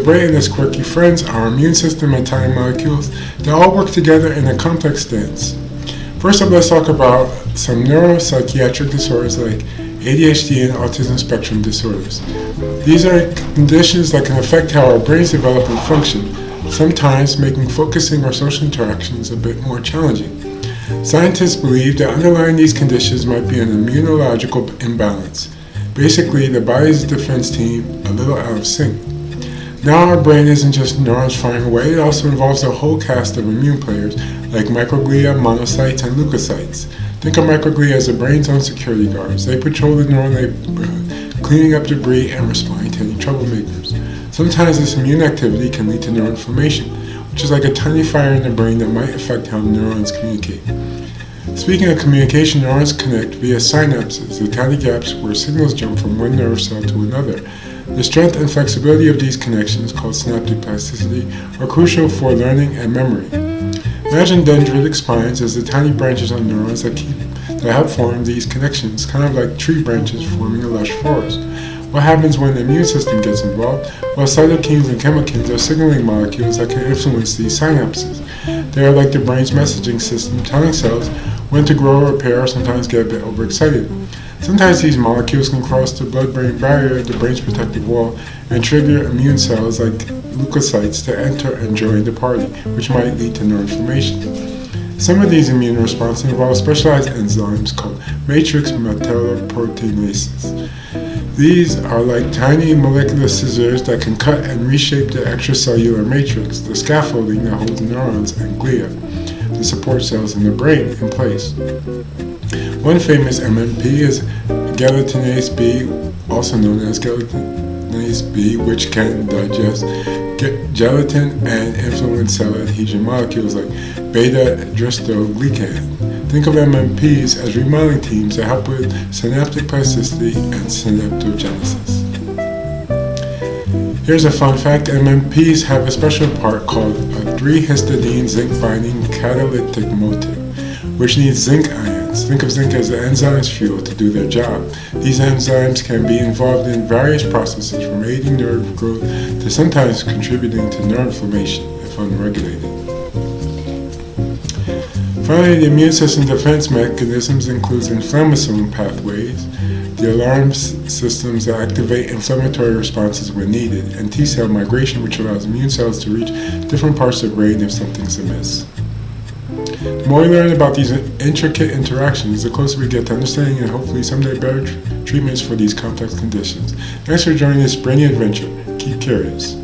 The brain and its quirky friends, our immune system and tiny molecules, they all work together in a complex dance. First up, let's talk about some neuropsychiatric disorders like ADHD and autism spectrum disorders. These are conditions that can affect how our brains develop and function, sometimes making focusing or social interactions a bit more challenging. Scientists believe that underlying these conditions might be an immunological imbalance. Basically, the body's defense team a little out of sync. Now our brain isn't just neurons firing away, it also involves a whole cast of immune players like microglia, monocytes, and leukocytes. Think of microglia as the brain's own security guards. They patrol the neural neighborhood, cleaning up debris and responding to any troublemakers. Sometimes this immune activity can lead to neuroinflammation, which is like a tiny fire in the brain that might affect how neurons communicate. Speaking of communication, neurons connect via synapses, the tiny gaps where signals jump from one nerve cell to another. The strength and flexibility of these connections, called synaptic plasticity, are crucial for learning and memory. Imagine dendritic spines as the tiny branches on neurons that help form these connections, kind of like tree branches forming a lush forest. What happens when the immune system gets involved? Well, cytokines and chemokines are signaling molecules that can influence these synapses. They are like the brain's messaging system, telling cells when to grow or repair, or sometimes get a bit overexcited. Sometimes these molecules can cross the blood-brain barrier, the brain's protective wall, and trigger immune cells like leukocytes to enter and join the party, which might lead to neuroinflammation. Some of these immune responses involve specialized enzymes called matrix metalloproteinases. These are like tiny molecular scissors that can cut and reshape the extracellular matrix, the scaffolding that holds neurons and glia, the support cells in the brain, in place. One famous MMP is gelatinase B, also known as gelatinase B, which can digest gelatin and influence cell adhesion molecules like beta-adrenoglycan. Think of MMPs as remodeling teams that help with synaptic plasticity and synaptogenesis. Here's a fun fact: MMPs have a special part called a 3-histidine zinc-binding catalytic motif, which needs zinc ions. Think of zinc as the enzyme's fuel to do their job. These enzymes can be involved in various processes from aiding nerve growth to sometimes contributing to neuroinflammation if unregulated. Finally, the immune system defense mechanisms include inflammasome pathways, the alarm systems that activate inflammatory responses when needed, and T-cell migration, which allows immune cells to reach different parts of the brain if something's amiss. The more we learn about these intricate interactions, the closer we get to understanding and hopefully someday better treatments for these complex conditions. Thanks for joining this brainy adventure. Keep curious.